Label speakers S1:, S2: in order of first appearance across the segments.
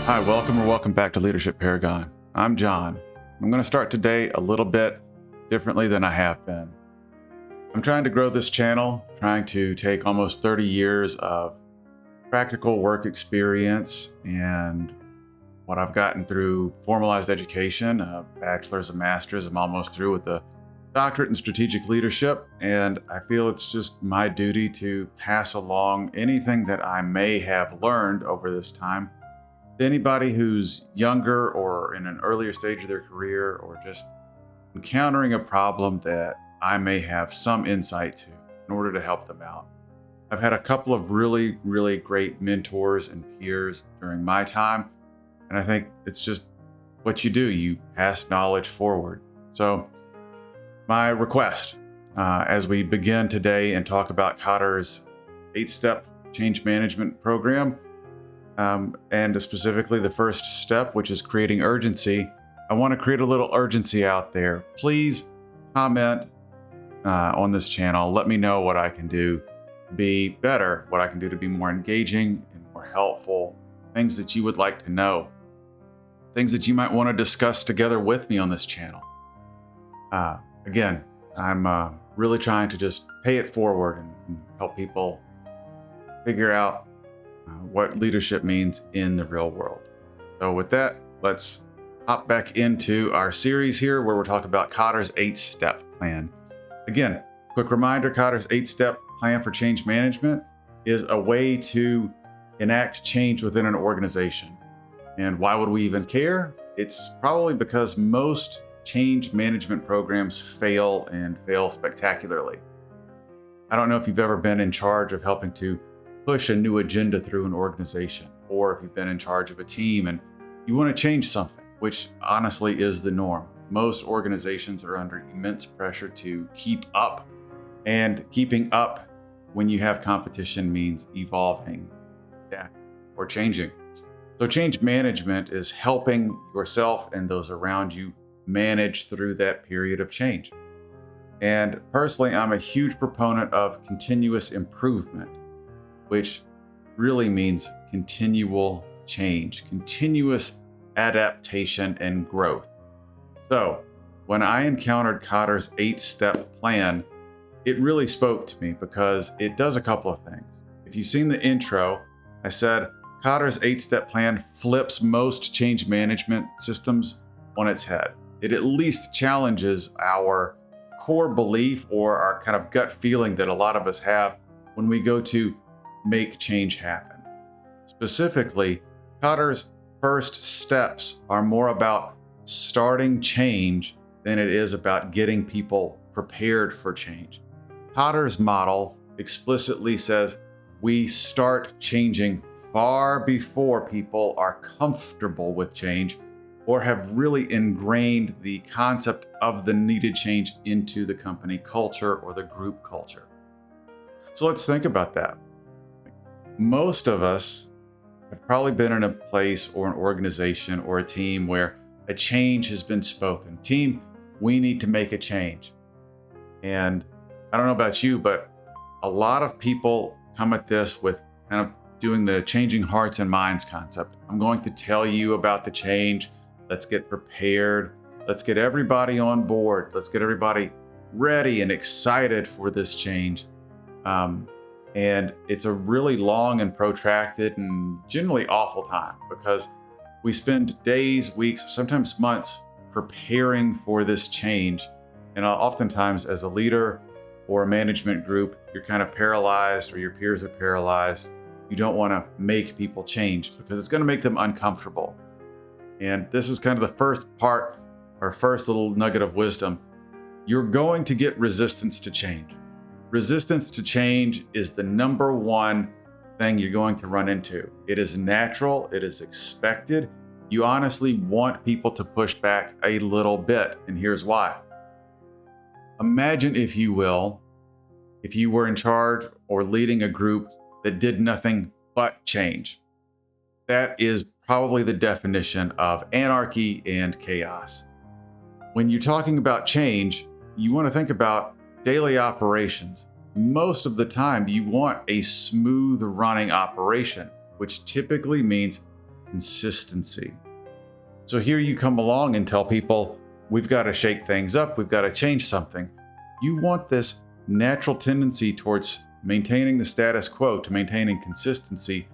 S1: Hi, welcome back to Leadership Paragon. I'm John. I'm going to start today a little bit differently than I have been. I'm trying to grow this channel, trying to take almost 30 years of practical work experience and what I've gotten through formalized education, a bachelor's, a master's. I'm almost through with a doctorate in strategic leadership, and I feel it's just my duty to pass along anything that I may have learned over this time to anybody who's younger or in an earlier stage of their career or just encountering a problem that I may have some insight to in order to help them out. I've had a couple of really great mentors and peers during my time, and I think it's just what you do. You pass knowledge forward. So my request as we begin today and talk about Kotter's 8-step change management program, and specifically the first step, which is creating urgency. I want to create a little urgency out there. Please comment on this channel. Let me know what I can do to be better, what I can do to be more engaging and more helpful, things that you would like to know, things that you might want to discuss together with me on this channel. Again, I'm really trying to just pay it forward and help people figure out what leadership means in the real world. So with that, let's hop back into our series here where we're talking about Kotter's 8-step plan. Again, quick reminder, Kotter's 8-step plan for change management is a way to enact change within an organization. And why would we even care? It's probably because most change management programs fail and fail spectacularly. I don't know if you've ever been in charge of helping to push a new agenda through an organization, or if you've been in charge of a team and you want to change something, which honestly is the norm. Most organizations are under immense pressure to keep up, and keeping up when you have competition means evolving, or changing. So change management is helping yourself and those around you manage through that period of change. And personally, I'm a huge proponent of continuous improvement, which really means continual change, continuous adaptation and growth. So when I encountered Kotter's 8-step plan, it really spoke to me because it does a couple of things. If you've seen the intro, I said Kotter's 8-step plan flips most change management systems on its head. It at least challenges our core belief or our kind of gut feeling that a lot of us have when we go to make change happen. Specifically, Kotter's first steps are more about starting change than it is about getting people prepared for change. Kotter's model explicitly says we start changing far before people are comfortable with change or have really ingrained the concept of the needed change into the company culture or the group culture. So let's think about that. Most of us have probably been in a place or an organization or a team where a change has been spoken. Team, we need to make a change. And I don't know about you, but a lot of people come at this with kind of doing the changing hearts and minds concept. I'm going to tell you about the change. Let's get prepared. Let's get everybody on board. Let's get everybody ready and excited for this change. And it's a really long and protracted and generally awful time because we spend days, weeks, sometimes months preparing for this change. And oftentimes as a leader or a management group, you're kind of paralyzed or your peers are paralyzed. You don't want to make people change because it's going to make them uncomfortable. And this is kind of the first part, or first little nugget of wisdom. You're going to get resistance to change. Resistance to change is the number one thing you're going to run into. It is natural. It is expected. You honestly want people to push back a little bit. And here's why. Imagine, if you will, if you were in charge or leading a group that did nothing but change. That is probably the definition of anarchy and chaos. When you're talking about change, you want to think about daily operations. Most of the time, you want a smooth running operation, which typically means consistency. So here you come along and tell people, we've got to shake things up, we've got to change something. You want this natural tendency towards maintaining the status quo, to maintaining consistency,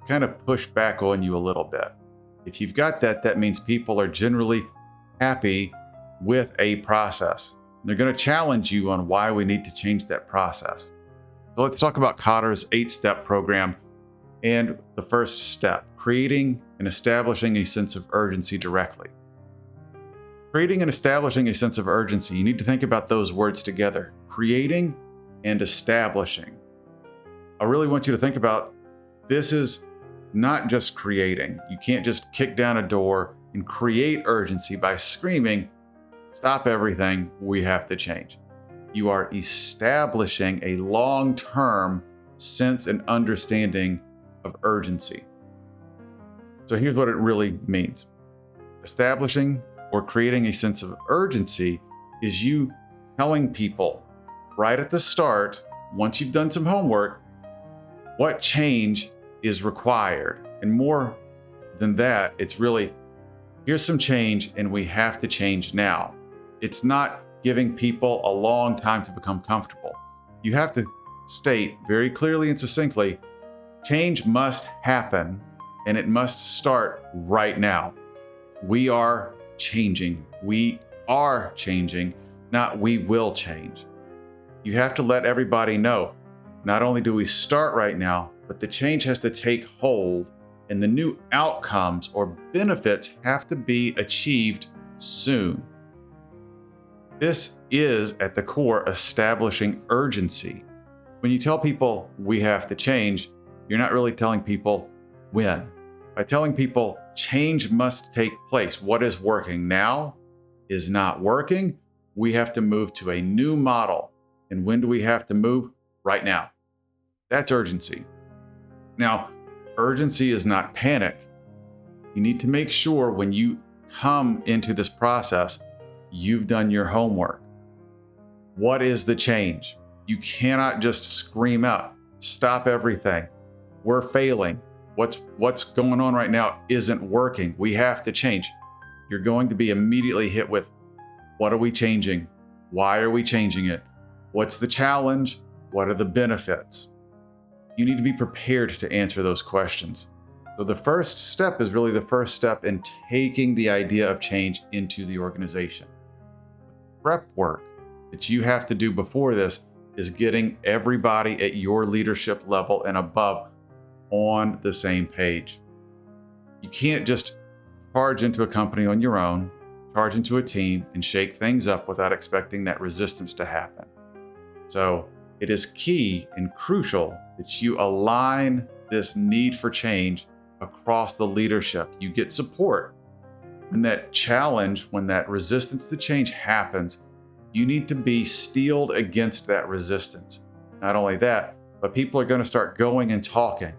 S1: kind of push back on you a little bit. If you've got that, that means people are generally happy with a process. They're going to challenge you on why we need to change that process. So let's talk about Kotter's 8-step program and the first step, creating and establishing a sense of urgency directly. Creating and establishing a sense of urgency, you need to think about those words together, creating and establishing. I really want you to think about this is not just creating. You can't just kick down a door and create urgency by screaming, stop everything, we have to change. You are establishing a long-term sense and understanding of urgency. So here's what it really means. Establishing or creating a sense of urgency is you telling people right at the start, once you've done some homework, what change is required. And more than that, it's really, here's some change and we have to change now. It's not giving people a long time to become comfortable. You have to state very clearly and succinctly, change must happen and it must start right now. We are changing. We are changing, not we will change. You have to let everybody know, not only do we start right now, but the change has to take hold and the new outcomes or benefits have to be achieved soon. This is at the core establishing urgency. When you tell people we have to change, you're not really telling people when. By telling people change must take place, what is working now is not working. We have to move to a new model. And when do we have to move? Right now. That's urgency. Now, urgency is not panic. You need to make sure when you come into this process, you've done your homework. What is the change? You cannot just scream out, stop everything. We're failing. What's going on right now isn't working. We have to change. You're going to be immediately hit with, what are we changing? Why are we changing it? What's the challenge? What are the benefits? You need to be prepared to answer those questions. So the first step is really the first step in taking the idea of change into the organization. Prep work that you have to do before this is getting everybody at your leadership level and above on the same page. You can't just charge into a company on your own, charge into a team, and shake things up without expecting that resistance to happen. So it is key and crucial that you align this need for change across the leadership. You get support. When that challenge, when that resistance to change happens, you need to be steeled against that resistance. Not only that, but people are going to start going and talking.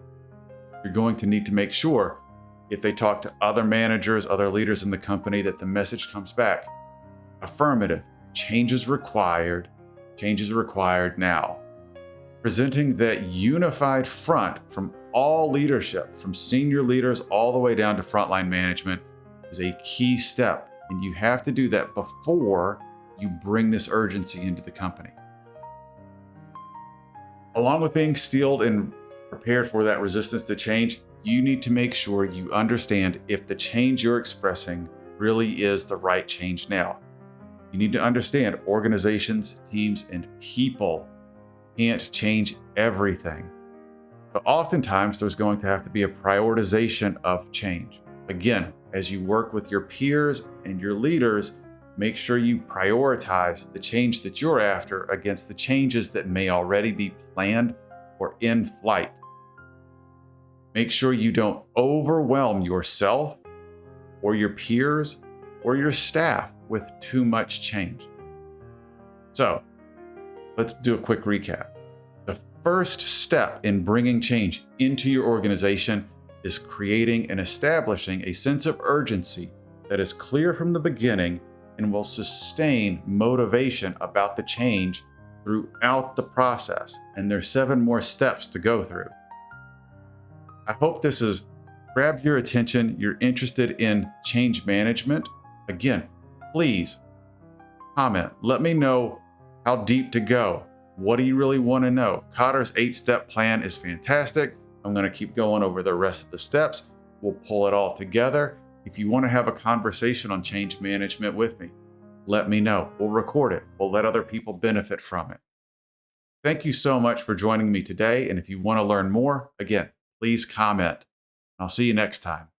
S1: You're going to need to make sure if they talk to other managers, other leaders in the company, that the message comes back. Affirmative, change is required now. Presenting that unified front from all leadership, from senior leaders all the way down to frontline management, is a key step. And you have to do that before you bring this urgency into the company. Along with being steeled and prepared for that resistance to change, you need to make sure you understand if the change you're expressing really is the right change now. You need to understand organizations, teams, and people can't change everything. But oftentimes there's going to have to be a prioritization of change. Again, as you work with your peers and your leaders, make sure you prioritize the change that you're after against the changes that may already be planned or in flight. Make sure you don't overwhelm yourself or your peers or your staff with too much change. So let's do a quick recap. The first step in bringing change into your organization is creating and establishing a sense of urgency that is clear from the beginning and will sustain motivation about the change throughout the process. And there's 7 more steps to go through. I hope this is grab your attention, you're interested in change management, again, please comment. Let me know how deep to go. What do you really want to know? Kotter's 8-step plan is fantastic. I'm going to keep going over the rest of the steps. We'll pull it all together. If you want to have a conversation on change management with me, let me know. We'll record it. We'll let other people benefit from it. Thank you so much for joining me today. And if you want to learn more, again, please comment. I'll see you next time.